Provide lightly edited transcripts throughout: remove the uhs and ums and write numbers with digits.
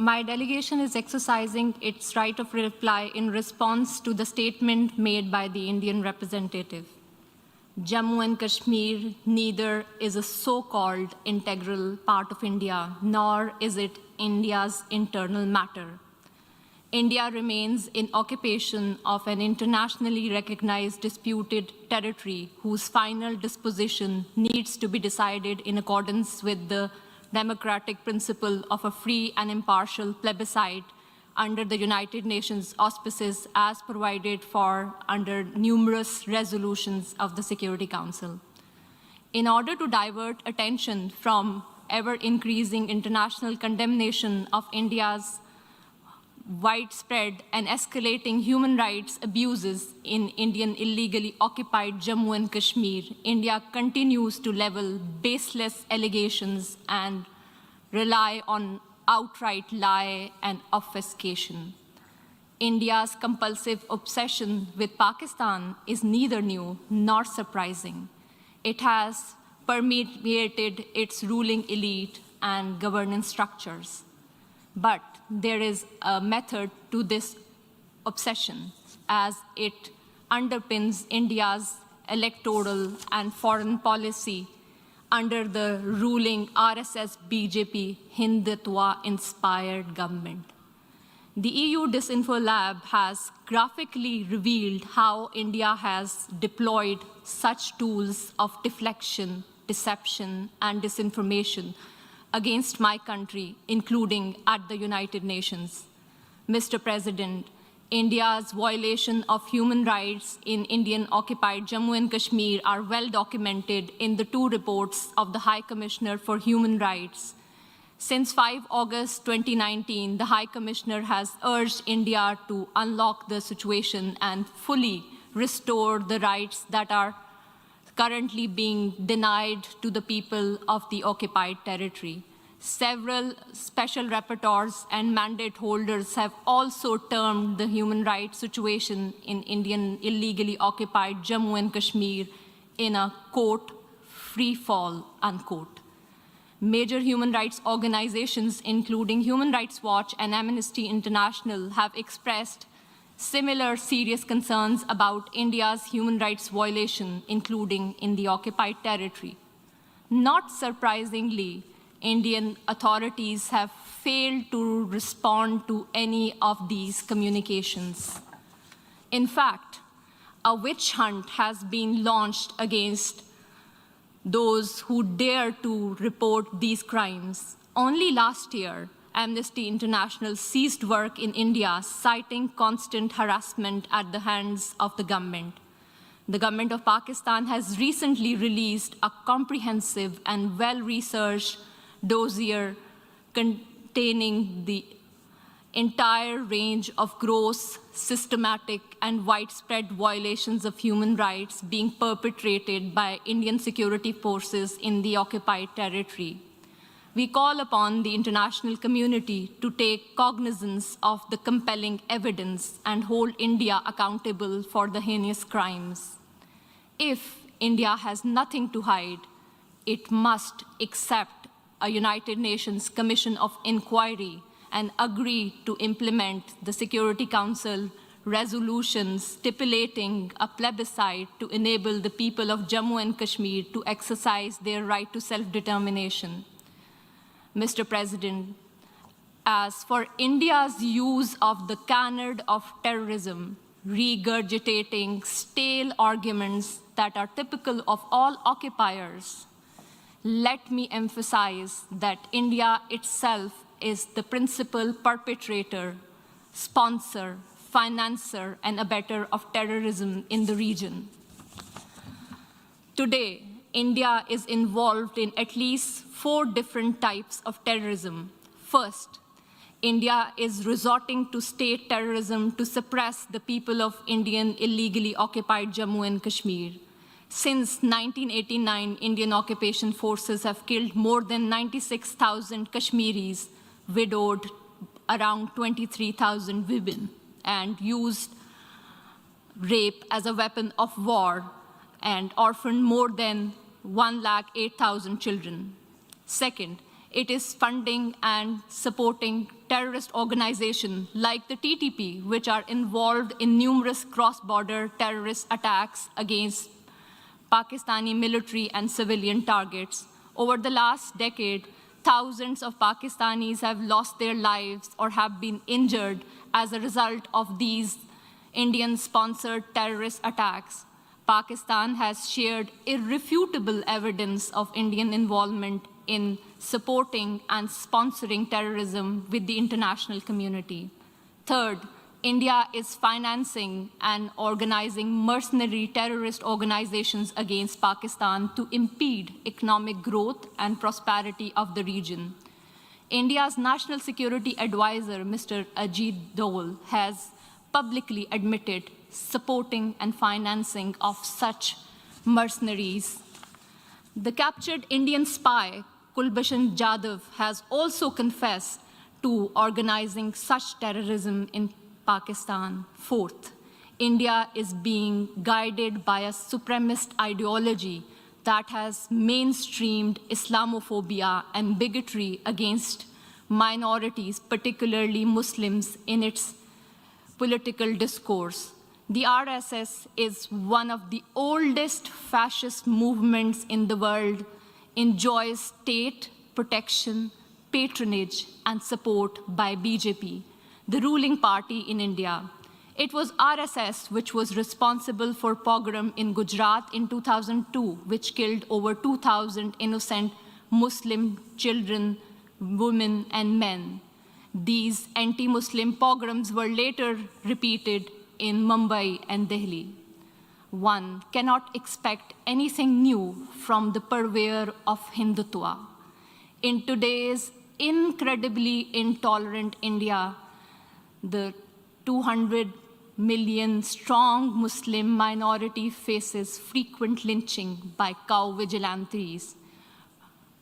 My delegation is exercising its right of reply in response to the statement made by the Indian representative. Jammu and Kashmir neither is a so-called integral part of India, nor is it India's internal matter. India remains in occupation of an internationally recognized disputed territory whose final disposition needs to be decided in accordance with the democratic principle of a free and impartial plebiscite under the United Nations auspices as provided for under numerous resolutions of the Security Council. In order to divert attention from ever-increasing international condemnation of India's widespread and escalating human rights abuses in Indian illegally occupied Jammu and Kashmir, India continues to level baseless allegations and rely on outright lie and obfuscation. India's compulsive obsession with Pakistan is neither new nor surprising. It has permeated its ruling elite and governance structures. But there is a method to this obsession, as it underpins India's electoral and foreign policy under the ruling RSS-BJP Hindutva-inspired government. The EU Disinfo Lab has graphically revealed how India has deployed such tools of deflection, deception, and disinformation against my country, including at the United Nations. Mr. President, India's violation of human rights in Indian-occupied Jammu and Kashmir are well documented in the two reports of the High Commissioner for Human Rights. Since 5 August 2019, the High Commissioner has urged India to unlock the situation and fully restore the rights that are currently being denied to the people of the occupied territory. Several special rapporteurs and mandate holders have also termed the human rights situation in Indian illegally occupied Jammu and Kashmir in a, quote, free fall, unquote. Major human rights organizations, including Human Rights Watch and Amnesty International, have expressed similar serious concerns about India's human rights violation, including in the occupied territory. Not surprisingly, Indian authorities have failed to respond to any of these communications. In fact, a witch hunt has been launched against those who dare to report these crimes. Only last year, Amnesty International ceased work in India, citing constant harassment at the hands of the government. The government of Pakistan has recently released a comprehensive and well-researched dossier containing the entire range of gross, systematic, and widespread violations of human rights being perpetrated by Indian security forces in the occupied territory. We call upon the international community to take cognizance of the compelling evidence and hold India accountable for the heinous crimes. If India has nothing to hide, it must accept a United Nations Commission of Inquiry and agree to implement the Security Council resolutions stipulating a plebiscite to enable the people of Jammu and Kashmir to exercise their right to self-determination. Mr. President, as for India's use of the canard of terrorism, regurgitating stale arguments that are typical of all occupiers, let me emphasize that India itself is the principal perpetrator, sponsor, financer, and abettor of terrorism in the region. Today, India is involved in at least 4 different types of terrorism. First, India is resorting to state terrorism to suppress the people of Indian illegally occupied Jammu and Kashmir. Since 1989, Indian occupation forces have killed more than 96,000 Kashmiris, widowed around 23,000 women, and used rape as a weapon of war and orphaned more than 108,000 children. Second, It is funding and supporting terrorist organizations like the TTP, which are involved in numerous cross-border terrorist attacks against Pakistani military and civilian targets. Over the last decade, thousands of Pakistanis have lost their lives or have been injured as a result of these Indian-sponsored terrorist attacks. Pakistan has shared irrefutable evidence of Indian involvement in supporting and sponsoring terrorism with the international community. Third, India is financing and organizing mercenary terrorist organizations against Pakistan to impede economic growth and prosperity of the region. India's National Security Advisor, Mr. Ajit Dole, has publicly admitted supporting and financing of such mercenaries. The captured Indian spy, Kulbhushan Jadhav, has also confessed to organizing such terrorism in Pakistan. Fourth, India is being guided by a supremacist ideology that has mainstreamed Islamophobia and bigotry against minorities, particularly Muslims, in its political discourse. The RSS is one of the oldest fascist movements in the world, enjoys state protection, patronage, and support by BJP, the ruling party in India. It was RSS which was responsible for pogrom in Gujarat in 2002, which killed over 2,000 innocent Muslim children, women, and men. These anti-Muslim pogroms were later repeated in Mumbai and Delhi. One cannot expect anything new from the purveyor of Hindutva. In today's incredibly intolerant India, the 200 million strong Muslim minority faces frequent lynching by cow vigilantes,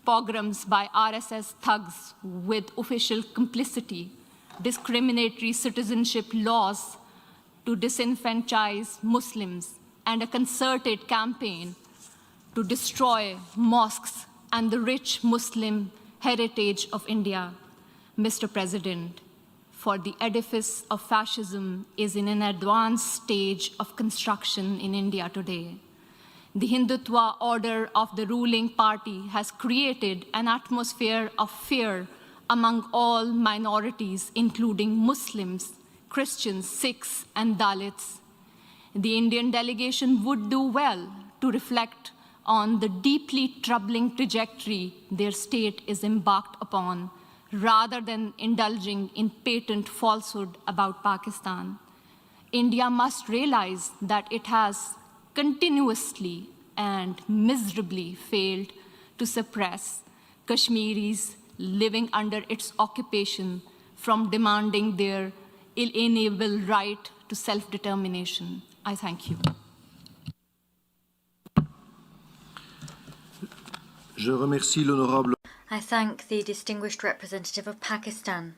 pogroms by RSS thugs with official complicity, discriminatory citizenship laws to disenfranchise Muslims, and a concerted campaign to destroy mosques and the rich Muslim heritage of India. Mr. President, for the edifice of fascism is in an advanced stage of construction in India today. The Hindutva order of the ruling party has created an atmosphere of fear among all minorities, including Muslims, Christians, Sikhs, and Dalits. The Indian delegation would do well to reflect on the deeply troubling trajectory their state is embarked upon, rather than indulging in patent falsehood about Pakistan. India must realize that it has continuously and miserably failed to suppress Kashmiris living under its occupation from demanding their inalienable right to self-determination. I thank you. Je remercie l'honorable. I thank the distinguished representative of Pakistan.